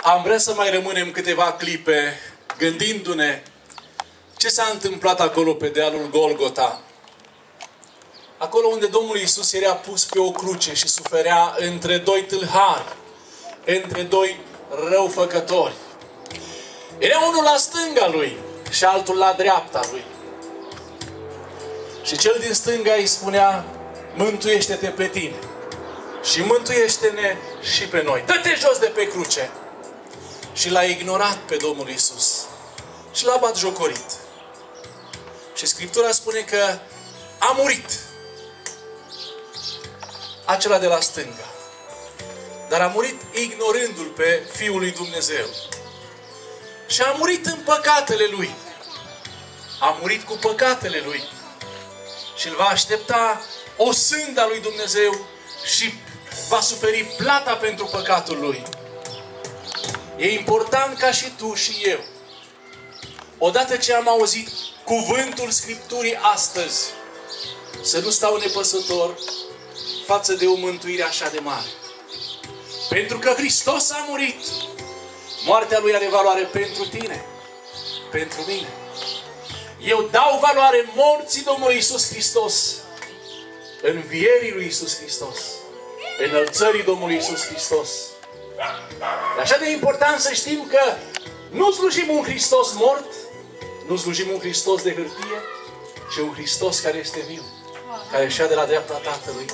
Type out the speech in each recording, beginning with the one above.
Am vrea să mai rămânem câteva clipe gândindu-ne ce s-a întâmplat acolo pe dealul Golgota. Acolo unde Domnul Iisus era pus pe o cruce și suferea între doi tâlhari, între doi răufăcători. Era unul la stânga lui și altul la dreapta lui. Și cel din stânga îi spunea: mântuiește-te pe tine și mântuiește-ne și pe noi. Dă-te jos de pe cruce. Și l-a ignorat pe Domnul Iisus și l-a batjocorit. Și Scriptura spune că a murit acela de la stânga. Dar a murit ignorându-L pe Fiul lui Dumnezeu. Și a murit în păcatele Lui. A murit cu păcatele Lui. Și îl va aștepta o sânda lui Dumnezeu și va suferi plata pentru păcatul Lui. E important ca și tu și eu, odată ce am auzit cuvântul Scripturii astăzi, să nu stau nepăsător față de o mântuire așa de mare. Pentru că Hristos a murit. Moartea Lui are valoare pentru tine, pentru mine. Eu dau valoare morții Domnului Iisus Hristos, învierii Lui Iisus Hristos, înălțării Domnului Iisus Hristos. E așa de important să știm că nu slujim un Hristos mort, nu slujim un Hristos de hârtie, ci un Hristos care este viu, care ședea de la dreapta Tatălui.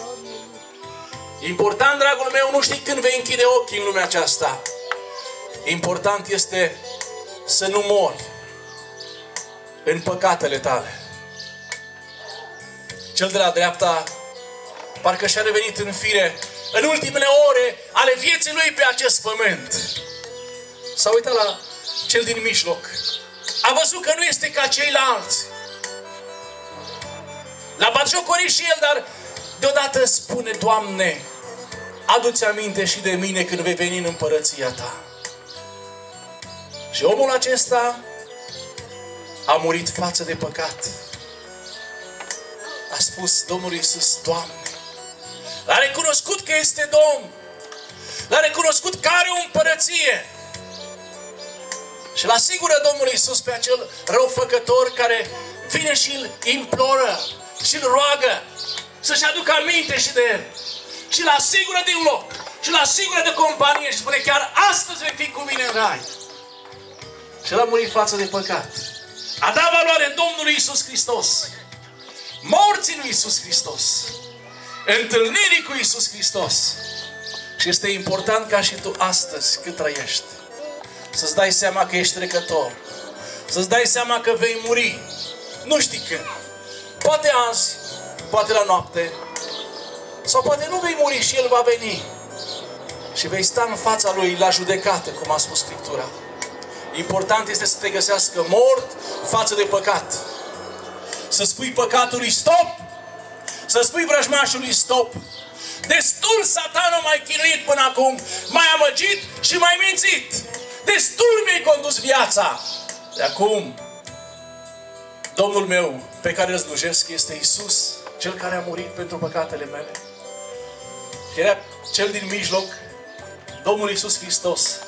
Important, dragul meu, nu știi când vei închide ochii în lumea aceasta. Important este să nu mori în păcatele tale. Cel de la dreapta parcă și-a revenit în fire în ultimele ore ale vieții lui pe acest pământ. S-a uitat la cel din mijloc. A văzut că nu este ca ceilalți. L-a batjocorit și el, dar deodată spune: Doamne, adu-ți aminte și de mine când vei veni în împărăția Ta. Și omul acesta a murit față de păcat. A spus Domnul Iisus: Doamne. L-a recunoscut că este Domn. L-a recunoscut că are o împărăție. Și l-asigură Domnul Iisus pe acel răufăcător care vine și îl imploră și îl roagă să-și aducă aminte și de el. Și îl asigură de un loc. Și îl asigură de companie și spune: chiar astăzi vei fi cu mine în rai. Și el a murit față de păcat. A dat valoare Domnului Iisus Hristos, morții lui Iisus Hristos, întâlnirii cu Iisus Hristos. Și este important ca și tu astăzi, cât trăiești, să-ți dai seama că ești trecător. Să-ți dai seama că vei muri. Nu știi când. Poate azi, poate la noapte, sau poate nu vei muri și El va veni. Și vei sta în fața Lui la judecată, cum a spus Scriptura. Important este să te găsească mort față de păcat. Să spui păcatului stop. Să spui vrăjmașului stop. Destul, Satan a mai chinuit până acum. M-ai amăgit și m-ai mințit. Destul mi-ai condus viața. De acum, Domnul meu pe care îl slujesc este Iisus, Cel care a murit pentru păcatele mele. Era Cel din mijloc, Domnul Iisus Hristos,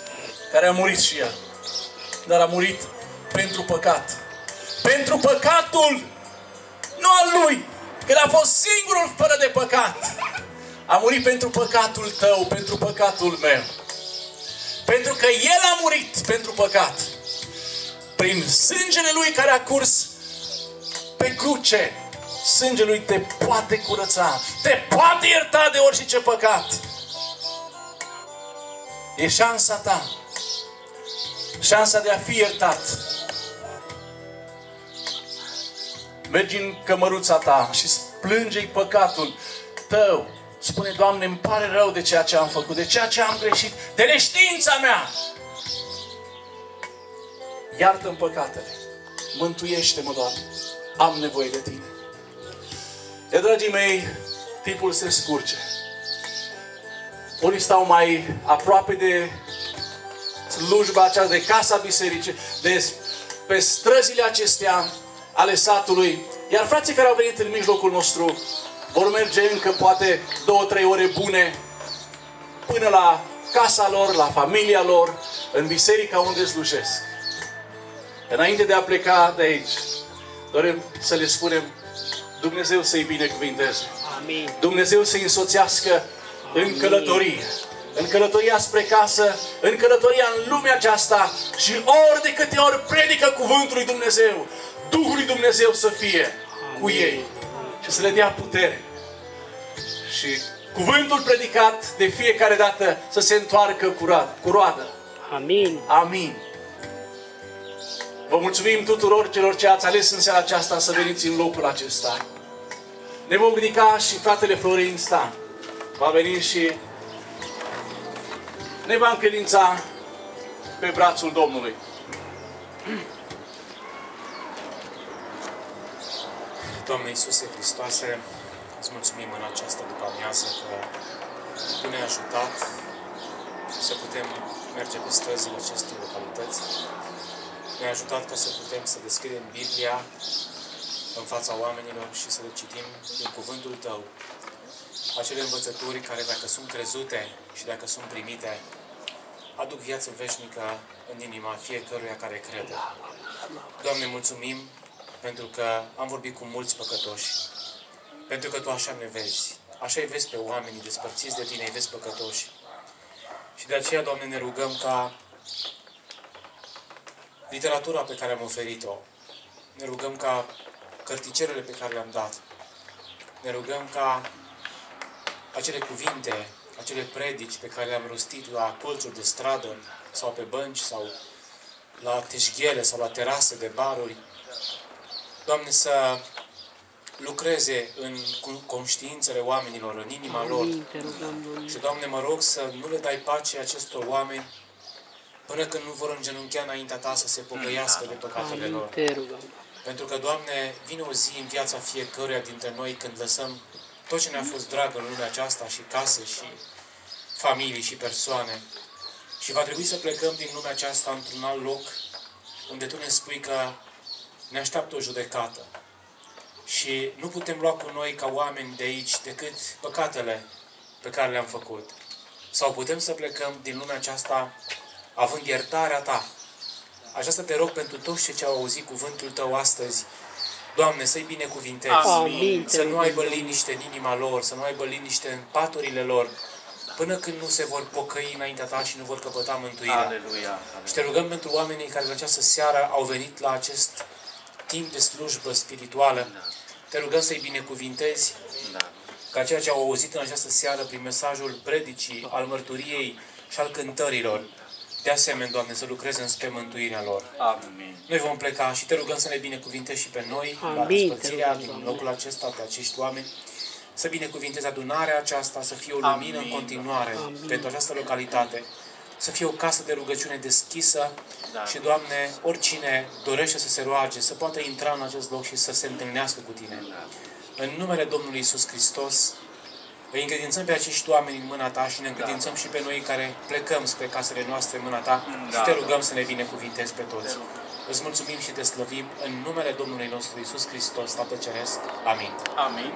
care a murit și El. Dar a murit pentru păcat. Pentru păcatul, nu al Lui, că a fost singurul fără de păcat. A murit pentru păcatul tău, pentru păcatul meu. Pentru că El a murit pentru păcat. Prin sângele Lui care a curs pe cruce, sângele Lui te poate curăța, te poate ierta de orice păcat. E șansa ta. Șansa de a fi iertat. Mergi în cămăruța ta și plânge-i păcatul tău. Spune: Doamne, îmi pare rău de ceea ce am făcut, de ceea ce am greșit, de neștiința mea. Iartă-mi păcatele. Mântuiește-mă, Doamne. Am nevoie de Tine. E, dragii mei, timpul se scurge. Unii stau mai aproape de slujba aceasta, de casa bisericii, pe străzile acestea ale satului. Iar frații care au venit în mijlocul nostru vor merge încă poate 2-3 ore bune până la casa lor, la familia lor, în biserica unde slujesc. Înainte de a pleca de aici, dorim să le spunem Dumnezeu să-i binecuvinteze. Amin. Dumnezeu să-i însoțească în călătorie. În călătoria spre casă, în călătoria în lumea aceasta și ori de câte ori predică cuvântul lui Dumnezeu, Duhul lui Dumnezeu să fie cu ei și să le dea putere. Și cuvântul predicat de fiecare dată să se întoarcă cu roadă. Amin. Amin. Vă mulțumim tuturor celor ce ați ales în seara aceasta să veniți în locul acesta. Ne vom ridica și fratele Florin Stan va veni și ne va încredința pe brațul Domnului. Doamne Iisuse Hristoase, îți mulțumim în această după-amiază că Tu ne-ai ajutat să putem merge pe străzile acestei localități. Ne-ai ajutat ca să putem să deschidem Biblia în fața oamenilor și să le citim din cuvântul Tău acele învățături care, dacă sunt crezute și dacă sunt primite, aduc viață veșnică în inima fiecăruia care crede. Doamne, mulțumim pentru că am vorbit cu mulți păcătoși, pentru că Tu așa ne vezi. Așa îi vezi pe oamenii despărțiți de Tine, îi vezi păcătoși. Și de aceea, Doamne, ne rugăm ca literatura pe care am oferit-o, ne rugăm ca cărticelele pe care le-am dat, ne rugăm ca acele cuvinte, acele predici pe care le-am rostit la colțuri de stradă sau pe bănci sau la teșghele sau la terase de baruri, Doamne, să lucreze în conștiințele oamenilor, în inima lor. Și, Doamne, mă rog să nu le dai pace acestor oameni până când nu vor îngenunchea înaintea Ta să se pocăiască de păcatele lor. Pentru că, Doamne, vine o zi în viața fiecăruia dintre noi când lăsăm tot ce ne-a fost drag în lumea aceasta, și case, și familii, și persoane. Și va trebui să plecăm din lumea aceasta într-un alt loc unde Tu ne spui că ne așteaptă o judecată. Și nu putem lua cu noi ca oameni de aici decât păcatele pe care le-am făcut. Sau putem să plecăm din lumea aceasta având iertarea Ta. Așa să Te rog pentru toți cei ce au auzit cuvântul Tău astăzi, Doamne, să-i binecuvintezi. Amin. Să nu aibă liniște în inima lor, să nu aibă liniște în paturile lor, până când nu se vor pocăi înaintea Ta și nu vor căpăta mântuirea. Aleluia. Și Te rugăm pentru oamenii care în această seară au venit la acest timp de slujbă spirituală. Te rugăm să-i binecuvintezi ca ceea ce au auzit în această seară prin mesajul predicii, al mărturiei și al cântărilor, de asemenea, Doamne, să lucreze înspre mântuirea lor. Amin. Noi vom pleca și Te rugăm să ne binecuvintezi și pe noi, la despărțirea din locul acesta, pe acești oameni, să binecuvintezi adunarea aceasta, să fie o lumină în continuare pentru această localitate, să fie o casă de rugăciune deschisă și, Doamne, oricine dorește să se roage, să poată intra în acest loc și să se întâlnească cu Tine. În numele Domnului Iisus Hristos, îi încredințăm pe acești oameni în mâna Ta și ne încredințăm și pe noi care plecăm spre casele noastre în mâna Ta și Te rugăm să ne binecuvintezi pe toți. Îți mulțumim și Te slăvim în numele Domnului nostru Iisus Hristos, Tatăl Ceresc. Amin. Amin.